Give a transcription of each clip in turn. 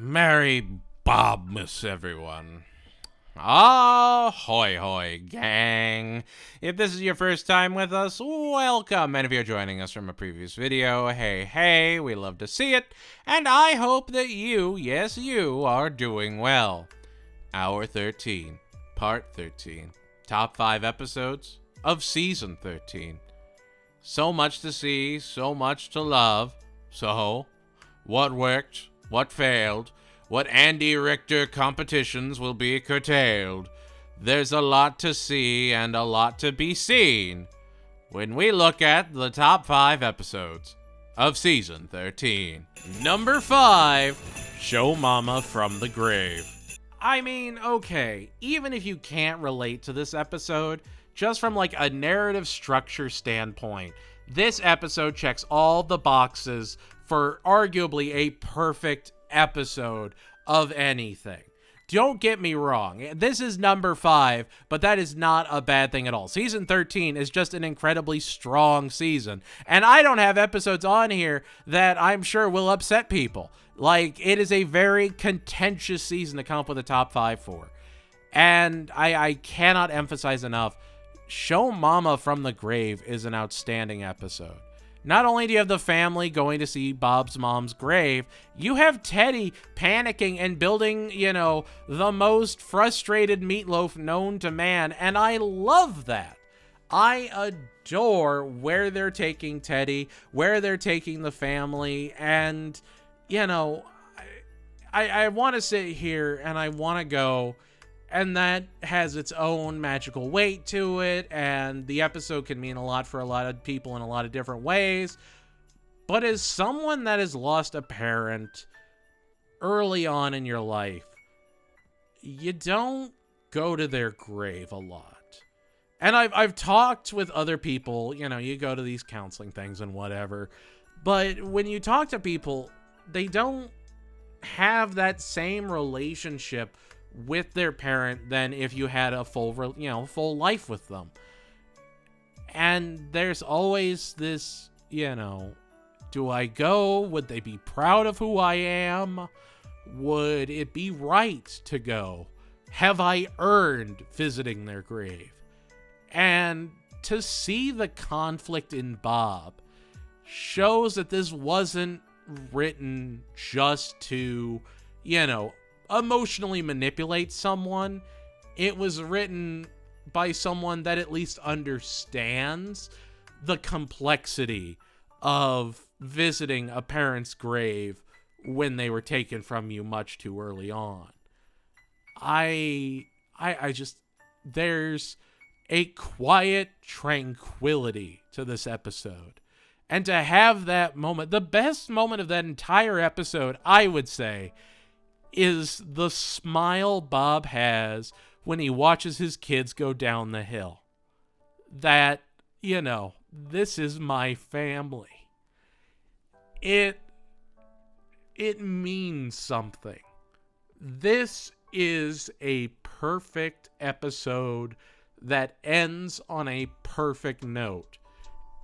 Merry Bobmas, everyone. Ahoy, hoy, gang. If this is your first time with us, welcome. And if you're joining us from a previous video, hey, we love to see it. And I hope that you, yes, you, are doing well. Hour 13, part 13, top 5 episodes of season 13. So much to see, so much to love. So, what worked? What failed? What Andy Richter competitions will be curtailed? There's a lot to see and a lot to be seen when we look at the top 5 episodes of season 13. Number 5, Show Mama from the Grave. I mean, okay, even if you can't relate to this episode, just from like a narrative structure standpoint, this episode checks all the boxes for arguably a perfect episode of anything. Don't get me wrong, this is number 5, but that is not a bad thing at all. Season 13 is just an incredibly strong season, and I don't have episodes on here that I'm sure will upset people. Like, it is a very contentious season to come up with a top 5 for. And I cannot emphasize enough, Show Mama from the Grave is an outstanding episode. Not only do you have the family going to see Bob's mom's grave, you have Teddy panicking and building, the most frustrated meatloaf known to man, and I love that. I adore where they're taking Teddy, where they're taking the family, and, I want to sit here and I want to go, and that has its own magical weight to it, and the episode can mean a lot for a lot of people in a lot of different ways. But as someone that has lost a parent early on in your life, you don't go to their grave a lot. And I've talked with other people, you go to these counseling things and whatever, but when you talk to people, they don't have that same relationship with their parent than if you had a full life with them. And there's always this, do I go? Would they be proud of who I am? Would it be right to go? Have I earned visiting their grave? And to see the conflict in Bob shows that this wasn't written just to, emotionally manipulate someone. It was written by someone that at least understands the complexity of visiting a parent's grave when they were taken from you much too early on. I just, there's a quiet tranquility to this episode. And to have that moment, the best moment of that entire episode, I would say, is the smile Bob has when he watches his kids go down the hill. That, this is my family. It means something. This is a perfect episode that ends on a perfect note.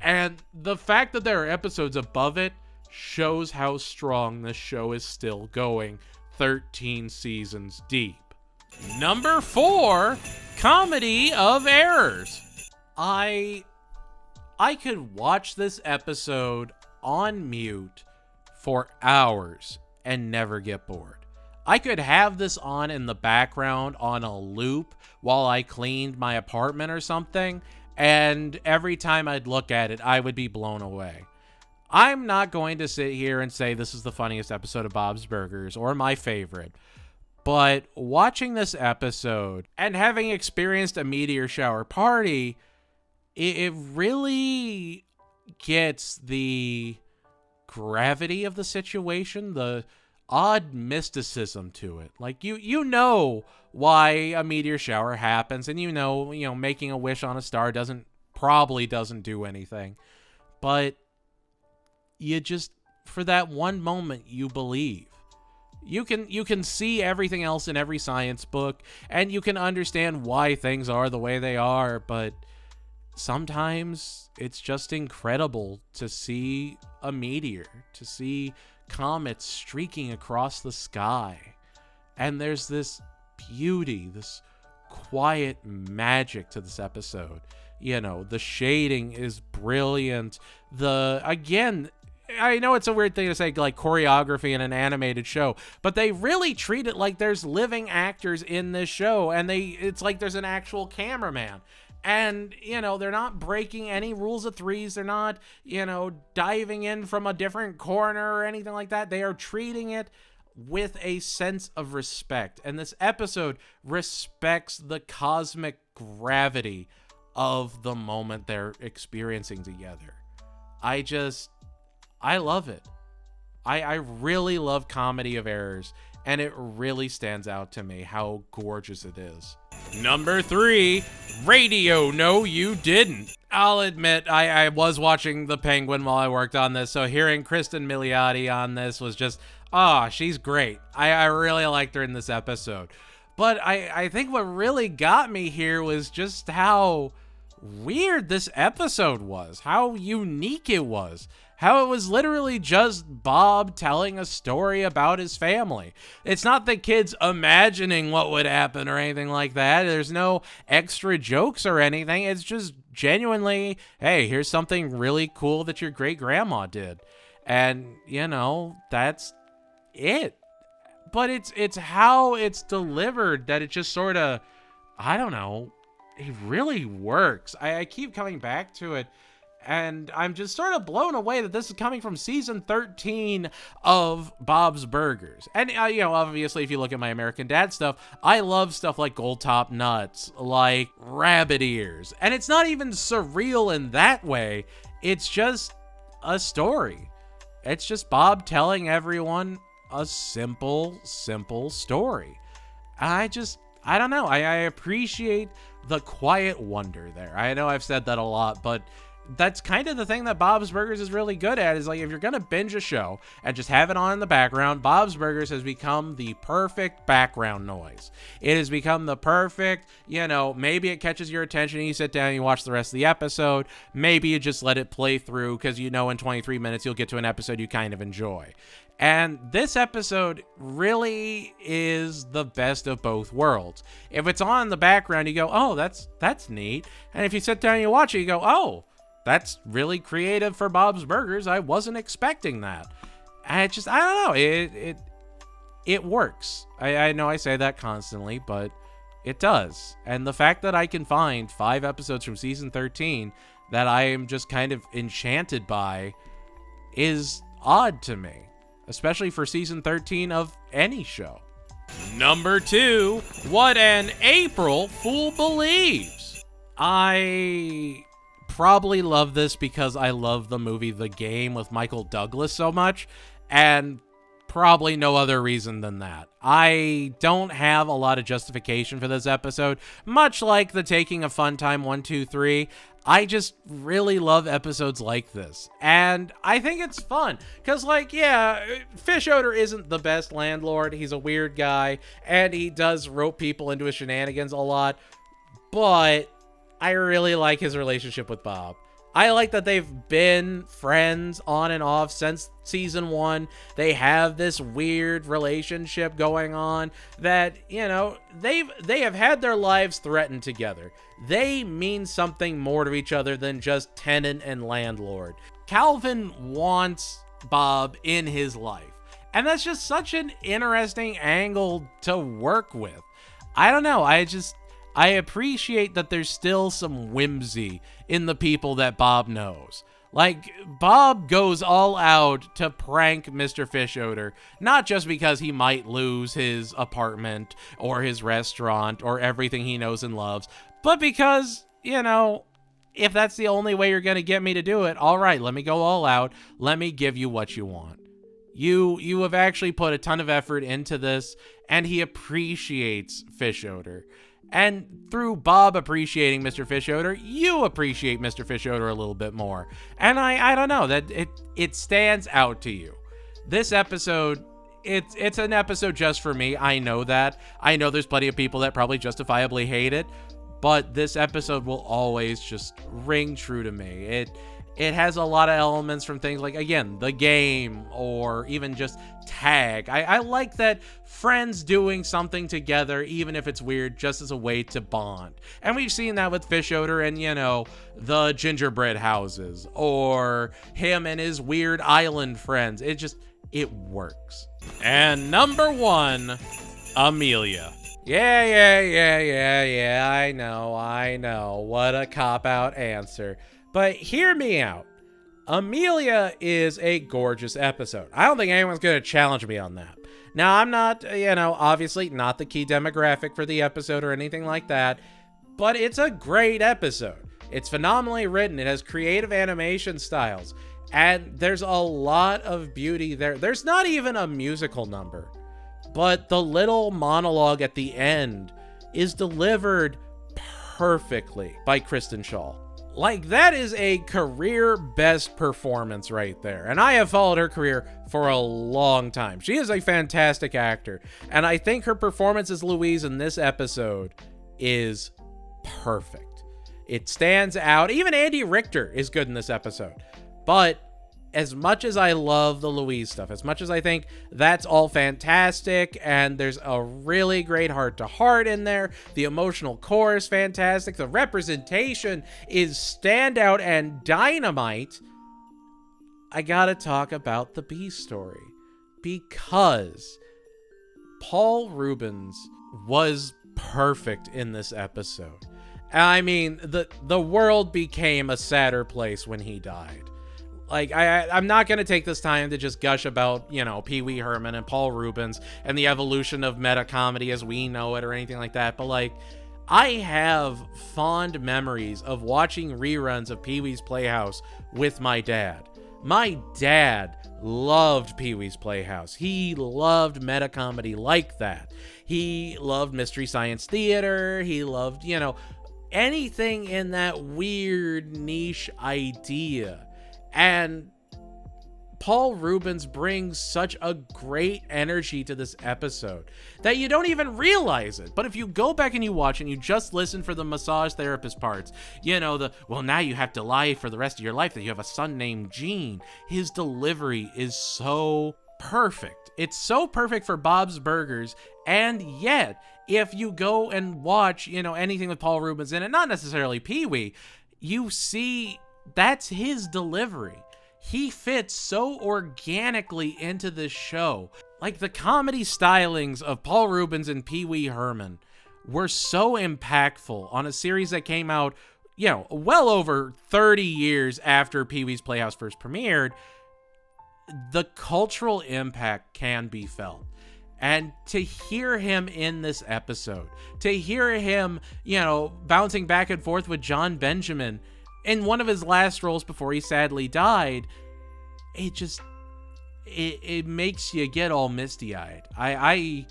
And the fact that there are episodes above it shows how strong this show is still going 13 seasons deep. Number 4, Comedy of Errors. I could watch this episode on mute for hours and never get bored. I could have this on in the background on a loop while I cleaned my apartment or something, and every time I'd look at it, I would be blown away. I'm not going to sit here and say this is the funniest episode of Bob's Burgers or my favorite, but watching this episode and having experienced a meteor shower party, it really gets the gravity of the situation, the odd mysticism to it. Like, you know why a meteor shower happens, and making a wish on a star probably doesn't do anything, but you just, for that one moment, you believe. You can see everything else in every science book, and you can understand why things are the way they are, but sometimes it's just incredible to see a meteor, to see comets streaking across the sky. And there's this beauty, this quiet magic to this episode. You know, the shading is brilliant. Again, I know it's a weird thing to say, like choreography in an animated show, but they really treat it like there's living actors in this show, and it's like there's an actual cameraman. And, you know, they're not breaking any rules of threes. They're not, you know, diving in from a different corner or anything like that. They are treating it with a sense of respect. And this episode respects the cosmic gravity of the moment they're experiencing together. I love it. I really love Comedy of Errors, and it really stands out to me how gorgeous it is. Number 3, Radio No You Didn't. I'll admit, I was watching The Penguin while I worked on this, so hearing Kristen Milioti on this was just, she's great. I really liked her in this episode. But I think what really got me here was just how weird this episode was, how unique it was, how it was literally just Bob telling a story about his family. It's not the kids imagining what would happen or anything like that. There's no extra jokes or anything. It's just genuinely, hey, here's something really cool that your great grandma did. And, you know, that's it. But it's how it's delivered that it just sort of, I don't know, it really works. I keep coming back to it, and I'm just sort of blown away that this is coming from season 13 of Bob's Burgers. And, you know, obviously, if you look at my American Dad stuff, I love stuff like Gold Top Nuts, like Rabbit Ears. And it's not even surreal in that way. It's just a story. It's just Bob telling everyone a simple story. I don't know. I appreciate the quiet wonder there. I know I've said that a lot, but that's kind of the thing that Bob's Burgers is really good at, is like, if you're going to binge a show and just have it on in the background, Bob's Burgers has become the perfect background noise. It has become the perfect, you know, maybe it catches your attention and you sit down and you watch the rest of the episode. Maybe you just let it play through because you know in 23 minutes you'll get to an episode you kind of enjoy. And this episode really is the best of both worlds. If it's on in the background, you go, oh, that's neat. And if you sit down and you watch it, you go, oh, that's really creative for Bob's Burgers. I wasn't expecting that. And it just, I don't know, it works. I know I say that constantly, but it does. And the fact that I can find 5 episodes from season 13 that I am just kind of enchanted by is odd to me. Especially for season 13 of any show. Number 2, What an April Fool Believes. I probably love this because I love the movie The Game with Michael Douglas so much, and probably no other reason than that. I don't have a lot of justification for this episode, much like the Taking a Fun Time 1, 2, 3. I just really love episodes like this, and I think it's fun, because, like, yeah, Fish Odor isn't the best landlord. He's a weird guy, and he does rope people into his shenanigans a lot, but I really like his relationship with Bob. I like that they've been friends on and off since season 1. They have this weird relationship going on that, you know, they have had their lives threatened together. They mean something more to each other than just tenant and landlord. Calvin wants Bob in his life, and that's just such an interesting angle to work with. I don't know. I appreciate that there's still some whimsy in the people that Bob knows. Like, Bob goes all out to prank Mr. Fish Odor, not just because he might lose his apartment or his restaurant or everything he knows and loves, but because, you know, if that's the only way you're going to get me to do it, all right, let me go all out. Let me give you what you want. You have actually put a ton of effort into this, and he appreciates Fish Odor. And through Bob appreciating Mr. Fish Odor, you appreciate Mr. Fish Odor a little bit more. And I don't know, that it stands out to you. This episode, it's an episode just for me. I know that. I know there's plenty of people that probably justifiably hate it, but this episode will always just ring true to me. It has a lot of elements from things like, again, the game or even just tag. I like that friends doing something together, even if it's weird, just as a way to bond. And we've seen that with Fish Odor and, the gingerbread houses or him and his weird island friends. It works. And number 1, Amelia. Yeah, I know. What a cop-out answer. But hear me out. Amelia is a gorgeous episode. I don't think anyone's going to challenge me on that. Now, I'm not, obviously not the key demographic for the episode or anything like that, but it's a great episode. It's phenomenally written. It has creative animation styles, and there's a lot of beauty there. There's not even a musical number, but the little monologue at the end is delivered perfectly by Kristen Schaal. Like, that is a career best performance right there. And I have followed her career for a long time. She is a fantastic actor. And I think her performance as Louise in this episode is perfect. It stands out. Even Andy Richter is good in this episode. But as much as I love the Louise stuff, as much as I think that's all fantastic, and there's a really great heart-to-heart in there, the emotional core is fantastic, the representation is standout and dynamite, I gotta talk about the B story. Because Paul Reubens was perfect in this episode. I mean, the world became a sadder place when he died. Like, I'm not going to take this time to just gush about, Pee Wee Herman and Paul Reubens and the evolution of meta comedy as we know it or anything like that. But, like, I have fond memories of watching reruns of Pee Wee's Playhouse with my dad. My dad loved Pee Wee's Playhouse. He loved meta comedy like that. He loved Mystery Science Theater. He loved, anything in that weird niche idea. And Paul Reubens brings such a great energy to this episode that you don't even realize it. But if you go back and you watch and you just listen for the massage therapist parts, now you have to lie for the rest of your life that you have a son named Gene. His delivery is so perfect. It's so perfect for Bob's Burgers. And yet, if you go and watch, anything with Paul Reubens in it, not necessarily Pee-wee, you see that's his delivery. He fits so organically into this show. Like, the comedy stylings of Paul Reubens and Pee Wee Herman were so impactful on a series that came out, well over 30 years after Pee Wee's Playhouse first premiered. The cultural impact can be felt. And to hear him in this episode, to hear him, bouncing back and forth with John Benjamin in one of his last roles before he sadly died, it makes you get all misty-eyed. I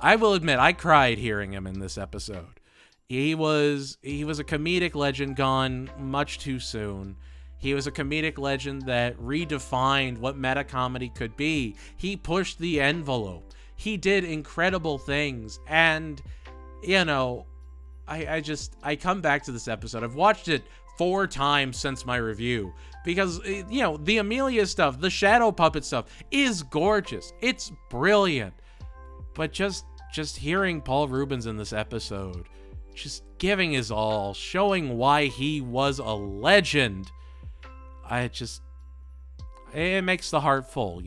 will admit, I cried hearing him in this episode. He was a comedic legend gone much too soon. He was a comedic legend that redefined what meta comedy could be. He pushed the envelope. He did incredible things. And, I come back to this episode. I've watched it 4 times since my review because, the Amelia stuff, the shadow puppet stuff is gorgeous. It's brilliant. But just hearing Paul Reubens in this episode, just giving his all, showing why he was a legend, it makes the heart full,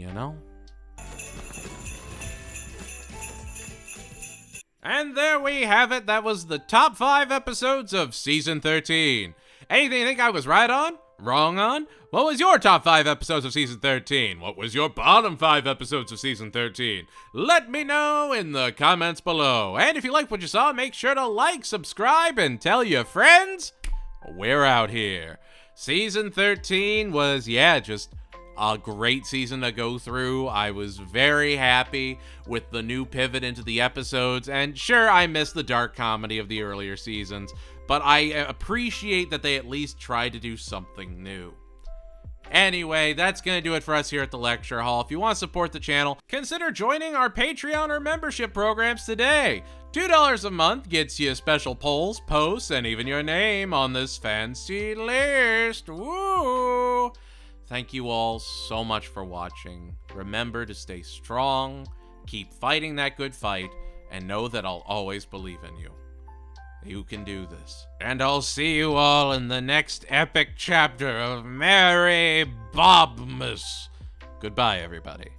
And there we have it. That was the top 5 episodes of Season 13. Anything you think I was right on? Wrong on? What was your top 5 episodes of Season 13? What was your bottom 5 episodes of Season 13? Let me know in the comments below. And if you liked what you saw, make sure to like, subscribe, and tell your friends. We're out here. Season 13 was, just a great season to go through. I was very happy with the new pivot into the episodes, and sure, I missed the dark comedy of the earlier seasons, but I appreciate that they at least tried to do something new. Anyway, that's going to do it for us here at the Lecture Hall. If you want to support the channel, consider joining our Patreon or membership programs today. $2 a month gets you special polls, posts, and even your name on this fancy list. Woo! Thank you all so much for watching. Remember to stay strong, keep fighting that good fight, and know that I'll always believe in you. You can do this. And I'll see you all in the next epic chapter of Mary Bobmas. Goodbye, everybody.